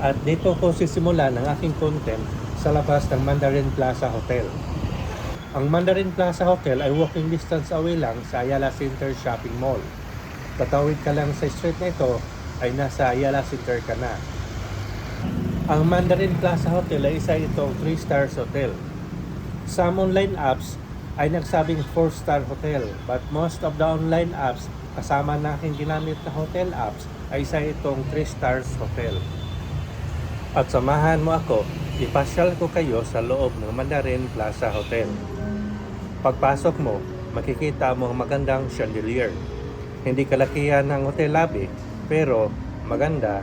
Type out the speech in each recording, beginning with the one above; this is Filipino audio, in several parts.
At dito ko sisimulan ang aking content sa labas ng Mandarin Plaza Hotel. Ang Mandarin Plaza Hotel ay walking distance away lang sa Ayala Center Shopping Mall. Tatawid ka lang sa street na ito ay nasa Ayala Center ka na. Ang Mandarin Plaza Hotel ay isa itong 3 stars hotel. Some online apps ay nagsabing 4-star hotel, but most of the online apps kasama na aking ginamit na hotel apps ay isa itong 3 stars hotel. At samahan mo ako, ipasyal ko kayo sa loob ng Mandarin Plaza Hotel. Pagpasok mo, makikita mo ang magandang chandelier. Hindi kalakihan ng hotel lobby, pero maganda,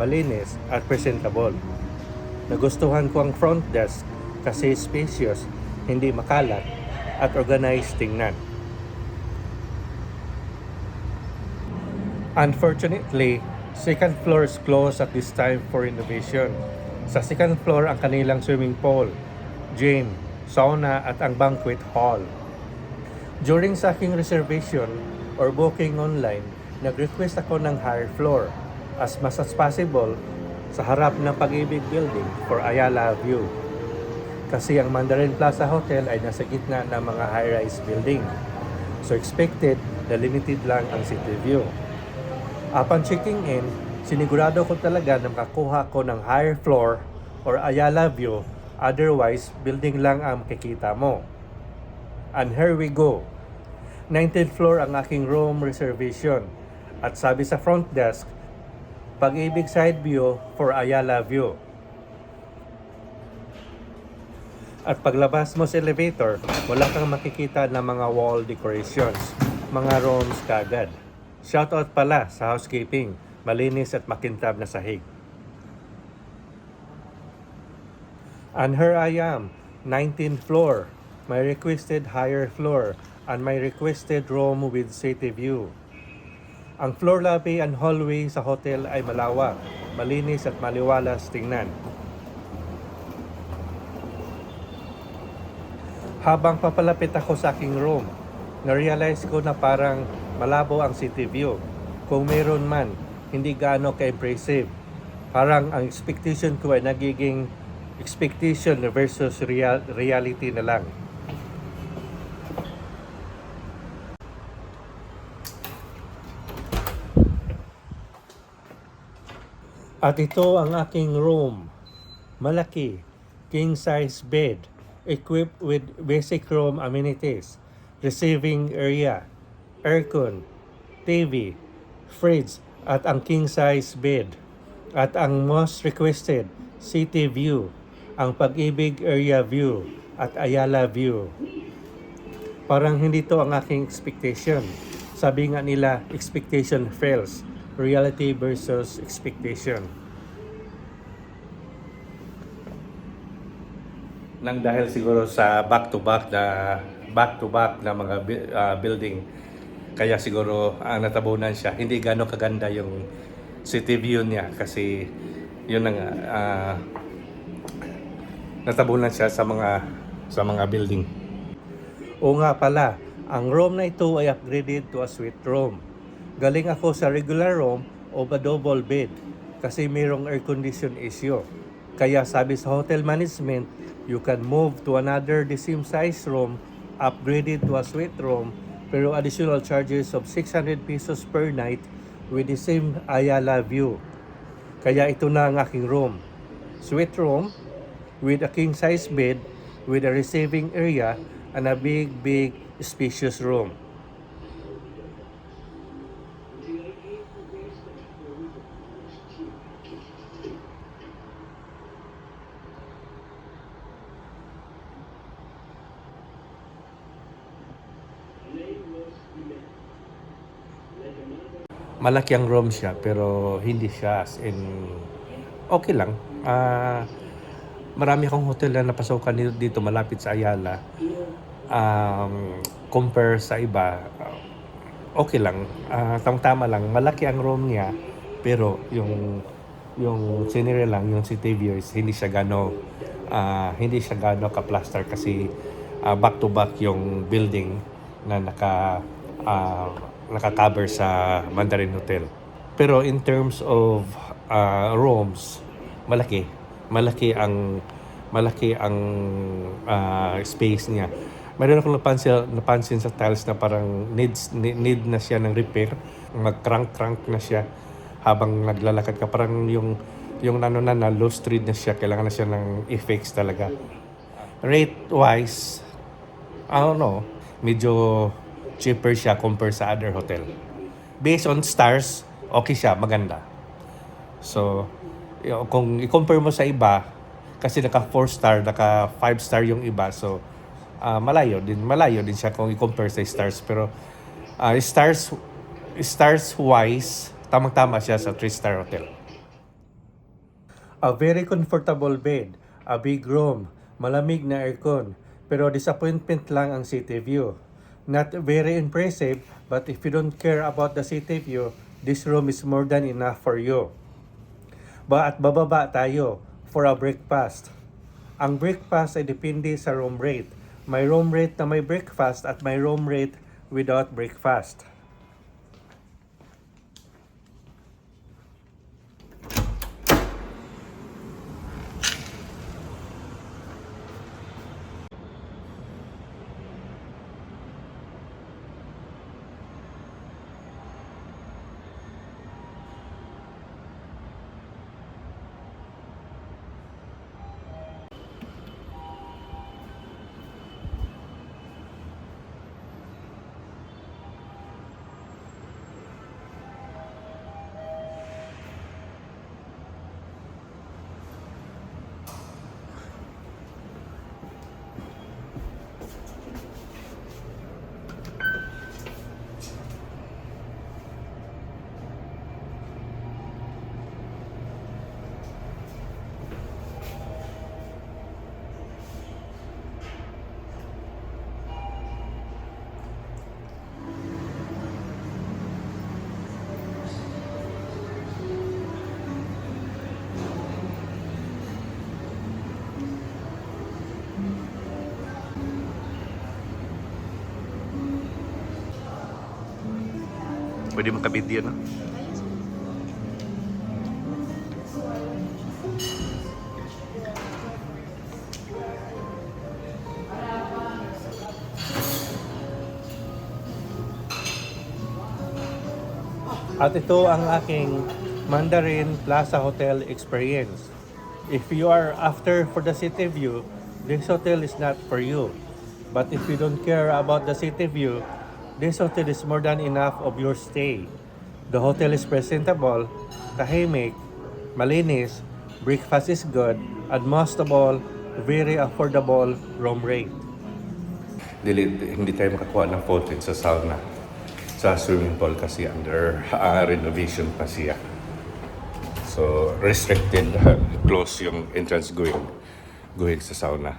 malinis at presentable. Nagustuhan ko ang front desk kasi spacious, hindi makalat at organized tingnan. Unfortunately, second floor is closed at this time for renovation. Sa second floor ang kanilang swimming pool, gym, sauna at ang banquet hall. During sa aking reservation or booking online, nag-request ako ng higher floor as much as possible sa harap ng Pag-ibig Building for Ayala view. Kasi ang Mandarin Plaza Hotel ay nasa gitna ng mga high-rise building. So expected na limited lang ang city view. Upon checking in, sinigurado ko talaga na makakuha ko ng higher floor or Ayala view, otherwise building lang ang makikita mo. And here we go. 19th floor ang aking room reservation. At sabi sa front desk, Pag-ibig side view for Ayala view. At paglabas mo sa elevator, wala kang makikita ng mga wall decorations, mga rooms kagad. Shoutout pala sa housekeeping, malinis at makintab na sahig. And here I am, 19th floor, my requested higher floor, and my requested room with city view. Ang floor lobby and hallway sa hotel ay malawak, malinis at maliwalas tingnan. Habang papalapit ako sa aking room, na-realize ko na parang malabo ang city view. Kung meron man, hindi gaano ka-impressive. Parang ang expectation ko ay nagiging expectation versus reality na lang. At ito ang aking room. Malaki, king-size bed, equipped with basic room amenities, receiving area, aircon, TV, fridge, at ang king-size bed. At ang most requested, city view, ang Pag-ibig area view at Ayala view. Parang hindi to ang aking expectation. Sabi nga nila, expectation fails. Reality versus expectation. Nang dahil siguro sa back-to-back na mga building, kaya siguro natabunan siya. Hindi gano'ng kaganda yung city view niya kasi yun ang natabunan siya sa mga building. O nga pala, ang room na ito ay upgraded to a suite room. Galing ako sa regular room o ba double bed kasi mayroong air condition issue. Kaya sabi sa hotel management, you can move to another the same size room, upgraded to a suite room, pero additional charges of 600 pesos per night with the same Ayala view. Kaya ito na ang aking room. Suite room with a king size bed with a receiving area and a big spacious room. Malaki ang room siya pero hindi siya as in okay lang. Marami akong hotel na napasokan dito malapit sa Ayala. Compare sa iba, okay lang. Tama lang. Malaki ang room niya pero yung scenery lang, yung city views, hindi siya gano ka-plaster kasi back to back yung building na naka-cover sa Mandarin Hotel. Pero in terms of rooms, malaki. Malaki ang space niya. Mayroon akong napansin sa tiles na parang need na siya ng repair. Mag-crank na siya habang naglalakad ka. Parang yung na low street na siya. Kailangan na siya ng effects talaga. Rate-wise, I don't know, medyo cheaper siya compare sa other hotel. Based on stars, okay siya, maganda. So, kung i-compare mo sa iba, kasi naka 4 star, naka 5 star yung iba, so malayo din siya kung i-compare sa stars. Pero stars wise, tamang-tama siya sa 3-star hotel. A very comfortable bed, a big room, malamig na aircon, pero disappointment lang ang city view. Not very impressive, but if you don't care about the city view, this room is more than enough for you. At bababa tayo for a breakfast. Ang breakfast ay depende sa room rate. May room rate na may breakfast at may room rate without breakfast. Pwede makabidyo, no? At ito ang aking Mandarin Plaza Hotel experience. If you are after for the city view, this hotel is not for you. But if you don't care about the city view, this hotel is more than enough of your stay. The hotel is presentable, tahimik, malinis, breakfast is good, and most of all, very affordable room rate. Hindi tayo makakuha ng footage sa sauna, sa swimming pool kasi under renovation pa siya. So, restricted, close yung entrance going sa sauna.